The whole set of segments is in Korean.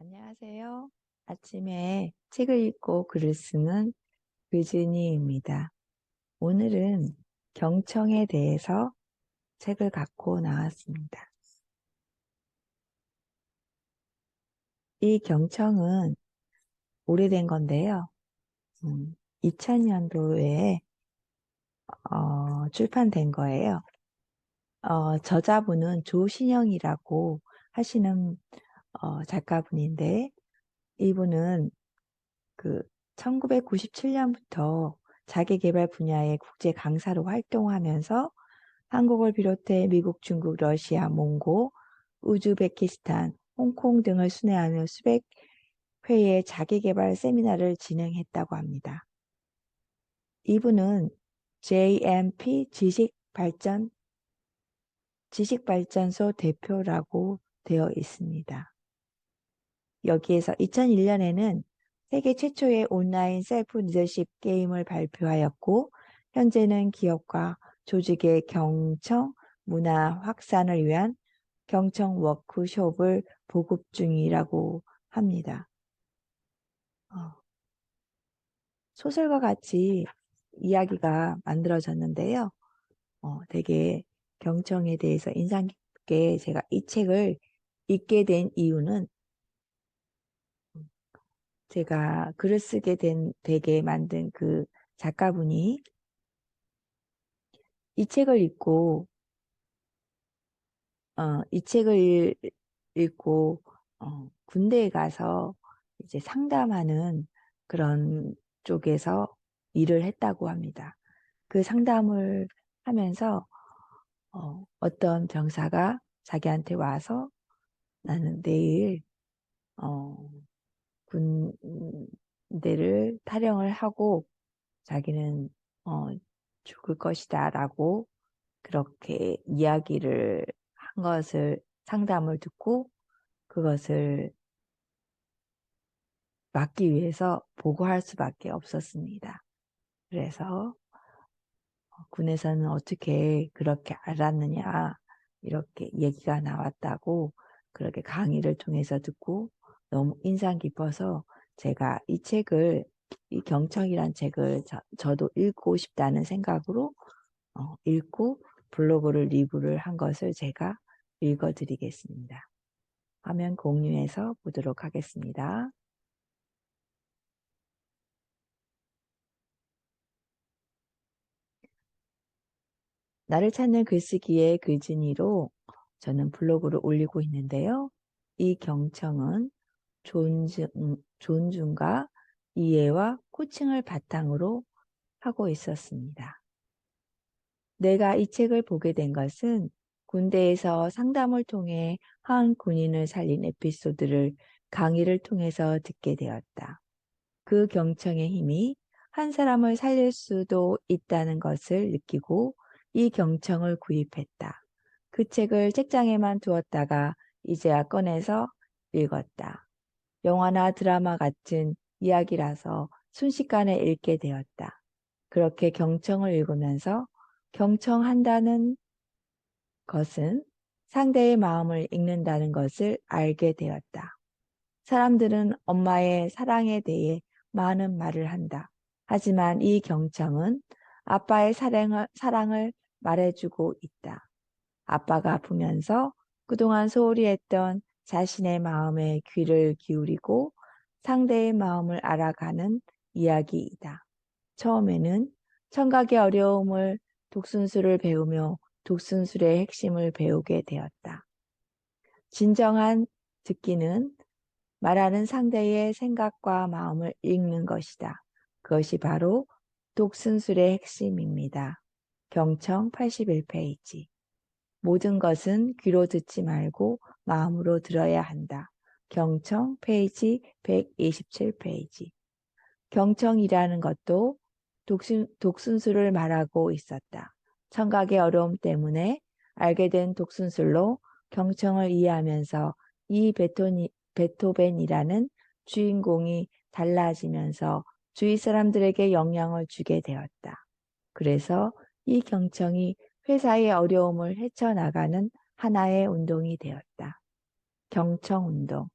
안녕하세요. 아침에 책을 읽고 글을 쓰는 유진이입니다. 오늘은 경청에 대해서 책을 갖고 나왔습니다. 이 경청은 오래된 건데요. 2000년도에 출판된 거예요. 저자분은 조신영이라고 하시는 작가분인데 이분은 그 1997년부터 자기계발 분야의 국제 강사로 활동하면서 한국을 비롯해 미국, 중국, 러시아, 몽고, 우즈베키스탄, 홍콩 등을 순회하며 수백 회의 자기계발 세미나를 진행했다고 합니다. 이분은 JMP 지식발전소 대표라고 되어 있습니다. 여기에서 2001년에는 세계 최초의 온라인 셀프 리더십 게임을 발표하였고 현재는 기업과 조직의 경청 문화 확산을 위한 경청 워크숍을 보급 중이라고 합니다. 소설과 같이 이야기가 만들어졌는데요. 되게 경청에 대해서 인상 깊게 제가 이 책을 읽게 된 이유는 제가 글을 쓰게 되게 만든 그 작가분이 이 책을 읽고, 이 책을 읽고, 군대에 가서 이제 상담하는 그런 쪽에서 일을 했다고 합니다. 그 상담을 하면서, 어떤 병사가 자기한테 와서 나는 내일, 어, 군대를 탈영을 하고 자기는 어, 죽을 것이다 라고 그렇게 이야기를 한 것을 상담을 듣고 그것을 막기 위해서 보고할 수밖에 없었습니다. 그래서 군에서는 어떻게 그렇게 알았느냐 이렇게 얘기가 나왔다고 그렇게 강의를 통해서 듣고 너무 인상 깊어서 제가 이 경청이란 책을 저도 읽고 싶다는 생각으로 읽고 블로그를 리뷰를 한 것을 제가 읽어드리겠습니다. 화면 공유해서 보도록 하겠습니다. 나를 찾는 글쓰기의 글진이로 저는 블로그를 올리고 있는데요. 이 경청은 존중과 이해와 코칭을 바탕으로 하고 있었습니다. 내가 이 책을 보게 된 것은 군대에서 상담을 통해 한 군인을 살린 에피소드를 강의를 통해서 듣게 되었다. 그 경청의 힘이 한 사람을 살릴 수도 있다는 것을 느끼고 이 경청을 구입했다. 그 책을 책장에만 두었다가 이제야 꺼내서 읽었다. 영화나 드라마 같은 이야기라서 순식간에 읽게 되었다. 그렇게 경청을 읽으면서 경청한다는 것은 상대의 마음을 읽는다는 것을 알게 되었다. 사람들은 엄마의 사랑에 대해 많은 말을 한다. 하지만 이 경청은 아빠의 사랑을 말해주고 있다. 아빠가 아프면서 그동안 소홀히 했던 자신의 마음에 귀를 기울이고 상대의 마음을 알아가는 이야기이다. 처음에는 청각의 어려움을 독순술을 배우며 독순술의 핵심을 배우게 되었다. 진정한 듣기는 말하는 상대의 생각과 마음을 읽는 것이다. 그것이 바로 독순술의 핵심입니다. 경청 81페이지. 모든 것은 귀로 듣지 말고 마음으로 들어야 한다. 경청 페이지 127페이지. 경청이라는 것도 독순술을 말하고 있었다. 청각의 어려움 때문에 알게 된 독순술로 경청을 이해하면서 이 베토벤이라는 주인공이 달라지면서 주위 사람들에게 영향을 주게 되었다. 그래서 이 경청이 회사의 어려움을 헤쳐나가는 하나의 운동이 되었다. 경청운동.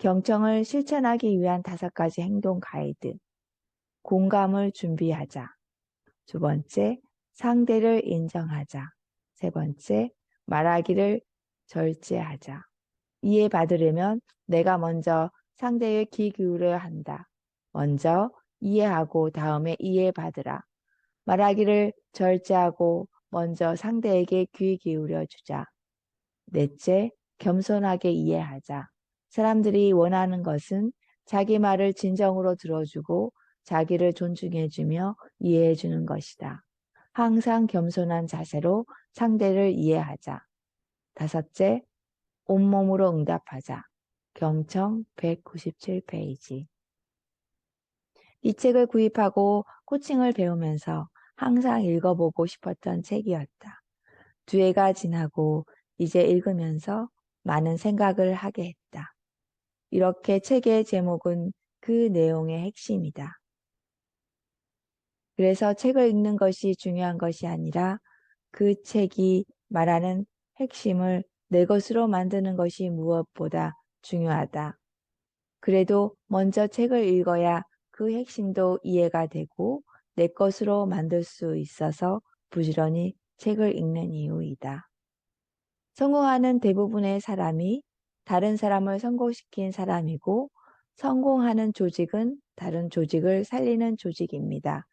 경청을 실천하기 위한 5가지 행동 가이드. 공감을 준비하자. 두 번째, 상대를 인정하자. 세 번째, 말하기를 절제하자. 이해받으려면 내가 먼저 상대의 귀 기울여야 한다. 먼저 이해하고 다음에 이해받으라. 말하기를 절제하고 먼저 상대에게 귀 기울여 주자. 넷째, 겸손하게 이해하자. 사람들이 원하는 것은 자기 말을 진정으로 들어주고 자기를 존중해주며 이해해주는 것이다. 항상 겸손한 자세로 상대를 이해하자. 다섯째, 온몸으로 응답하자. 경청 197페이지. 이 책을 구입하고 코칭을 배우면서 항상 읽어보고 싶었던 책이었다. 2해가 지나고 이제 읽으면서 많은 생각을 하게 했다. 이렇게 책의 제목은 그 내용의 핵심이다. 그래서 책을 읽는 것이 중요한 것이 아니라 그 책이 말하는 핵심을 내 것으로 만드는 것이 무엇보다 중요하다. 그래도 먼저 책을 읽어야 그 핵심도 이해가 되고 내 것으로 만들 수 있어서 부지런히 책을 읽는 이유이다. 성공하는 대부분의 사람이 다른 사람을 성공시킨 사람이고 성공하는 조직은 다른 조직을 살리는 조직입니다.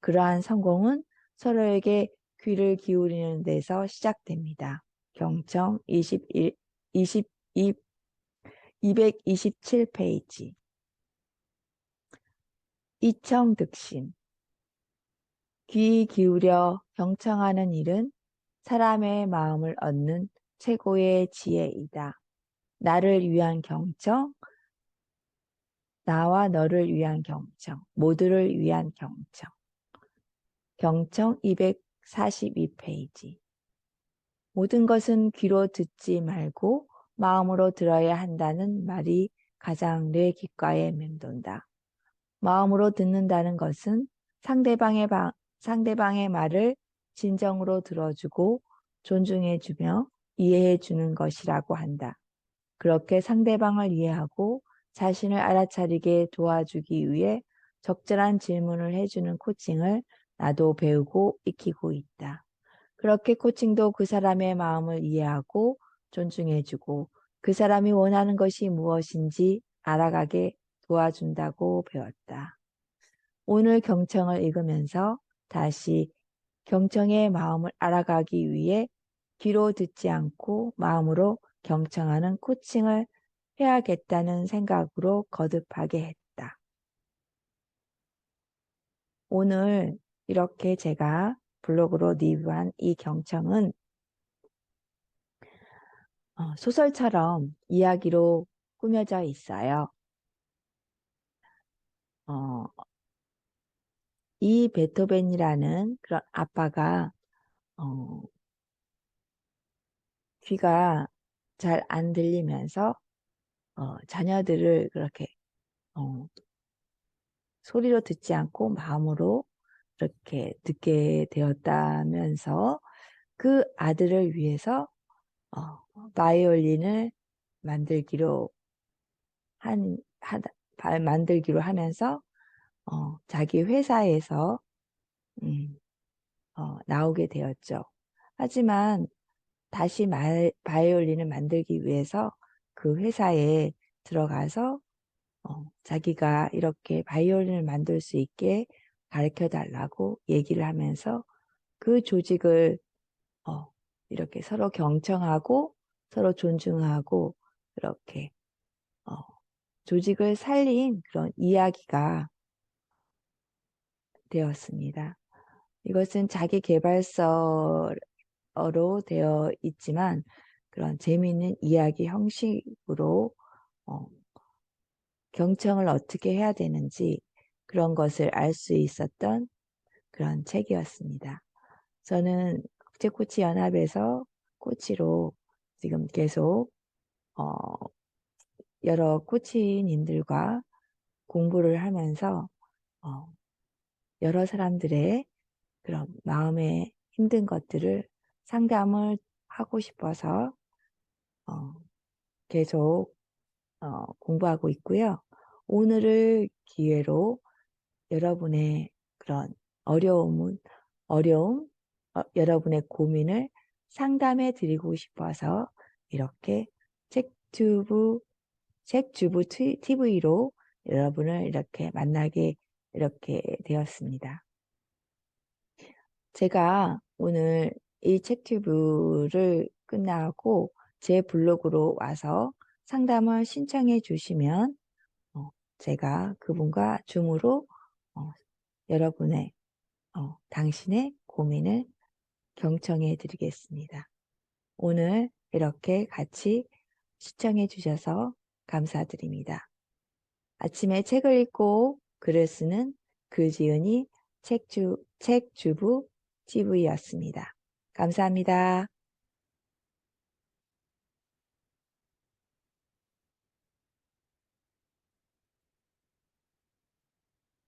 그러한 성공은 서로에게 귀를 기울이는 데서 시작됩니다. 경청 227페이지. 이청득신. 귀 기울여 경청하는 일은 사람의 마음을 얻는 최고의 지혜이다. 나를 위한 경청, 나와 너를 위한 경청, 모두를 위한 경청. 경청 242페이지. 모든 것은 귀로 듣지 말고 마음으로 들어야 한다는 말이 가장 뇌 귓가에 맴돈다. 마음으로 듣는다는 것은 상대방의 말을 진정으로 들어주고 존중해주며 이해해주는 것이라고 한다. 그렇게 상대방을 이해하고 자신을 알아차리게 도와주기 위해 적절한 질문을 해주는 코칭을 나도 배우고 익히고 있다. 그렇게 코칭도 그 사람의 마음을 이해하고 존중해주고 그 사람이 원하는 것이 무엇인지 알아가게 도와준다고 배웠다. 오늘 경청을 읽으면서 다시 경청의 마음을 알아가기 위해 귀로 듣지 않고 마음으로 경청하는 코칭을 해야겠다는 생각으로 거듭하게 했다. 오늘 이렇게 제가 블로그로 리뷰한 이 경청은 소설처럼 이야기로 꾸며져 있어요. 어, 이 베토벤이라는 그런 아빠가 귀가 잘 안 들리면서 자녀들을 그렇게 소리로 듣지 않고 마음으로 이렇게 듣게 되었다면서 그 아들을 위해서 바이올린을 만들기로 만들기로 하면서 자기 회사에서 나오게 되었죠. 하지만 다시 바이올린을 만들기 위해서 그 회사에 들어가서 자기가 이렇게 바이올린을 만들 수 있게 가르쳐 달라고 얘기를 하면서 그 조직을 이렇게 서로 경청하고 서로 존중하고 이렇게 조직을 살린 그런 이야기가 되었습니다. 이것은 자기 개발서로 되어 있지만 그런 재미있는 이야기 형식으로 경청을 어떻게 해야 되는지 그런 것을 알 수 있었던 그런 책이었습니다. 저는 국제코치연합에서 코치로 지금 계속 여러 코치님들과 공부를 하면서 여러 사람들의 그런 마음에 힘든 것들을 상담을 하고 싶어서 계속 공부하고 있고요. 오늘을 기회로 여러분의 그런 어려움, 여러분의 고민을 상담해 드리고 싶어서 이렇게 책주부 TV로 여러분을 이렇게 만나게 이렇게 되었습니다. 제가 오늘 이 책튜브를 끝나고 제 블로그로 와서 상담을 신청해 주시면 제가 그분과 줌으로 여러분의 당신의 고민을 경청해 드리겠습니다. 오늘 이렇게 같이 시청해 주셔서 감사드립니다. 아침에 책을 읽고 글을 쓰는 글지은이 책주부 TV였습니다. 감사합니다.